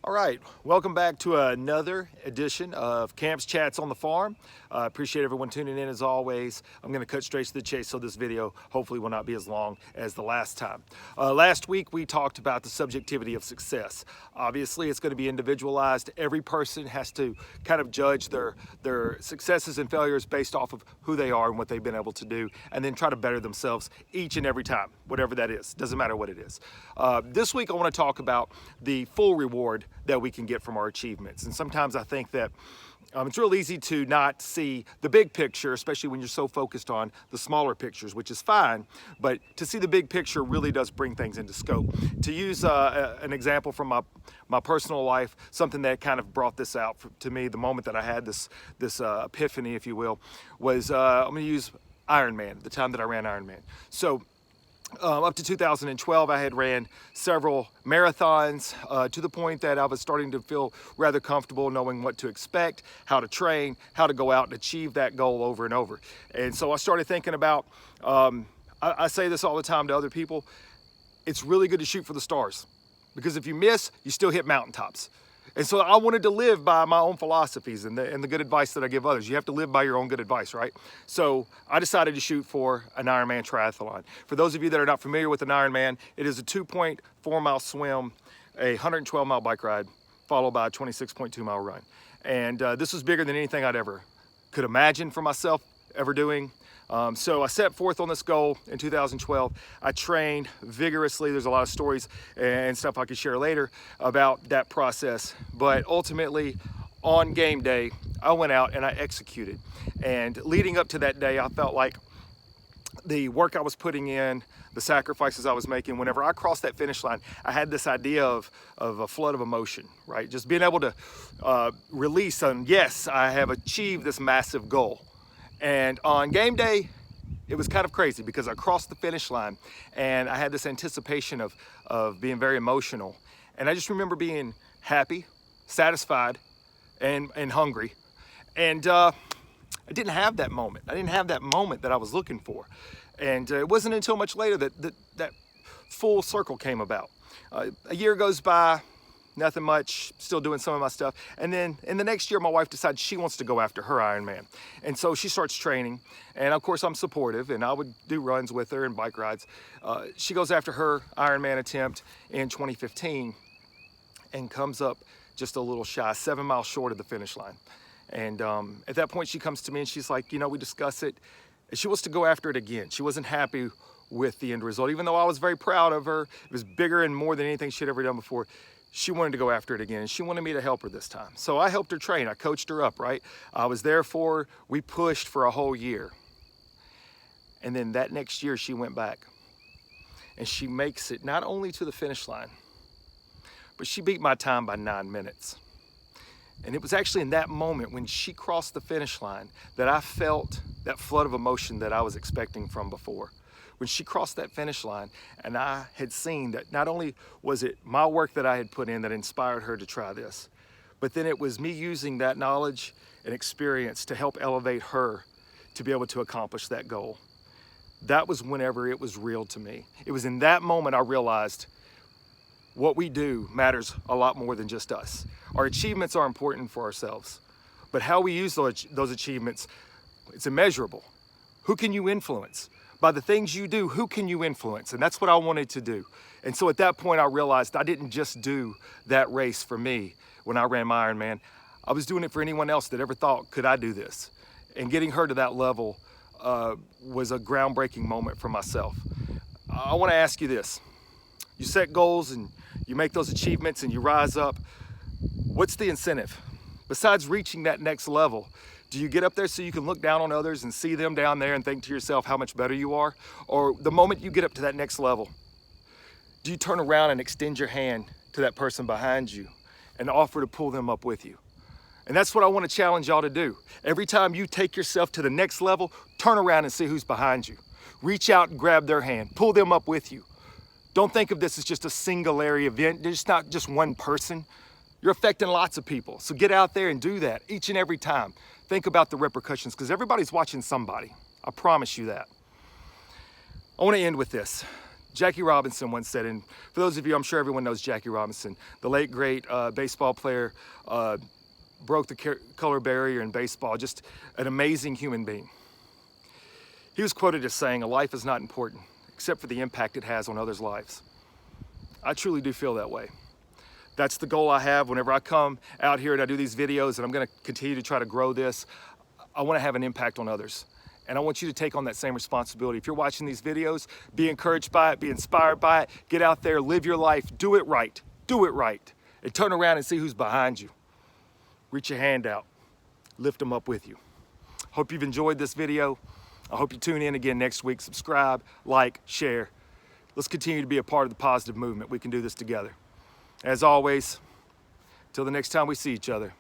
All right, welcome back to another edition of Camps Chats on the Farm. Appreciate everyone tuning in as always. I'm going to cut straight to the chase, so this video hopefully will not be as long as the last time. Last week we talked about the subjectivity of success. Obviously it's going to be individualized. Every person has to kind of judge their successes and failures based off of who they are and what they've been able to do, and then try to better themselves each and every time, whatever that is. Doesn't matter what it is. This week I want to talk about the full reward that we can get from our achievements. And sometimes I think that it's real easy to not see the big picture, especially when you're so focused on the smaller pictures, which is fine, but to see the big picture really does bring things into scope. To use an example from my personal life, something that kind of brought this out to me, the moment that I had this epiphany, if you will, was I'm going to use Ironman, the time that I ran Ironman. So up to 2012, I had ran several marathons to the point that I was starting to feel rather comfortable knowing what to expect, how to train, how to go out and achieve that goal over and over. And so I started thinking about, I say this all the time to other people, it's really good to shoot for the stars, because if you miss, you still hit mountaintops. And so I wanted to live by my own philosophies and the good advice that I give others. You have to live by your own good advice, right? So I decided to shoot for an Ironman triathlon. For those of you that are not familiar with an Ironman, it is a 2.4 mile swim, a 112 mile bike ride, followed by a 26.2 mile run. And this was bigger than anything I'd ever could imagine for myself ever doing. So I set forth on this goal in 2012. I trained vigorously. There's a lot of stories and stuff I could share later about that process. But ultimately, on game day, I went out and I executed. And leading up to that day, I felt like the work I was putting in, the sacrifices I was making, whenever I crossed that finish line, I had this idea of a flood of emotion, right? Just being able to release on, yes, I have achieved this massive goal. And on game day, it was kind of crazy because I crossed the finish line and I had this anticipation of being very emotional. And I just remember being happy, satisfied, and hungry. And I didn't have that moment. I didn't have that moment that I was looking for. And it wasn't until much later that full circle came about. A year goes by, nothing much, still doing some of my stuff. And then in the next year, my wife decides she wants to go after her Ironman. And so she starts training. And of course, I'm supportive and I would do runs with her and bike rides. She goes after her Ironman attempt in 2015 and comes up just a little shy, 7 miles short of the finish line. And at that point, she comes to me and she's like, you know, we discuss it. She wants to go after it again. She wasn't happy with the end result, even though I was very proud of her. It was bigger and more than anything she'd ever done before. She wanted to go after it again, and she wanted me to help her this time. So I helped her train. I coached her up, right? I was there for her. We pushed for a whole year. And then that next year, she went back. And she makes it not only to the finish line, but she beat my time by 9 minutes. And it was actually in that moment when she crossed the finish line that I felt that flood of emotion that I was expecting from before. When she crossed that finish line and I had seen that not only was it my work that I had put in that inspired her to try this, but then it was me using that knowledge and experience to help elevate her to be able to accomplish that goal. That was whenever it was real to me. It was in that moment I realized what we do matters a lot more than just us. Our achievements are important for ourselves, but how we use those achievements, it's immeasurable. Who can you influence? By the things you do, who can you influence? And that's what I wanted to do. And so at that point, I realized I didn't just do that race for me when I ran my Ironman. I was doing it for anyone else that ever thought, could I do this? And getting her to that level was a groundbreaking moment for myself. I want to ask you this. You set goals and you make those achievements and you rise up. What's the incentive? Besides reaching that next level, do you get up there so you can look down on others and see them down there and think to yourself how much better you are? Or the moment you get up to that next level, do you turn around and extend your hand to that person behind you and offer to pull them up with you? And that's what I want to challenge y'all to do. Every time you take yourself to the next level, turn around and see who's behind you. Reach out and grab their hand, pull them up with you. Don't think of this as just a singularity event. There's not just one person. You're affecting lots of people. So get out there and do that each and every time. Think about the repercussions because everybody's watching somebody. I promise you that. I want to end with this. Jackie Robinson once said, and for those of you, I'm sure everyone knows Jackie Robinson, the late great baseball player, broke the color barrier in baseball, just an amazing human being. He was quoted as saying, "A life is not important except for the impact it has on others' lives." I truly do feel that way. That's the goal I have whenever I come out here and I do these videos, and I'm gonna continue to try to grow this. I wanna have an impact on others. And I want you to take on that same responsibility. If you're watching these videos, be encouraged by it, be inspired by it, get out there, live your life, do it right, and turn around and see who's behind you. Reach your hand out, lift them up with you. Hope you've enjoyed this video. I hope you tune in again next week. Subscribe, like, share. Let's continue to be a part of the positive movement. We can do this together. As always, till the next time we see each other,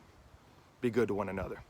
be good to one another.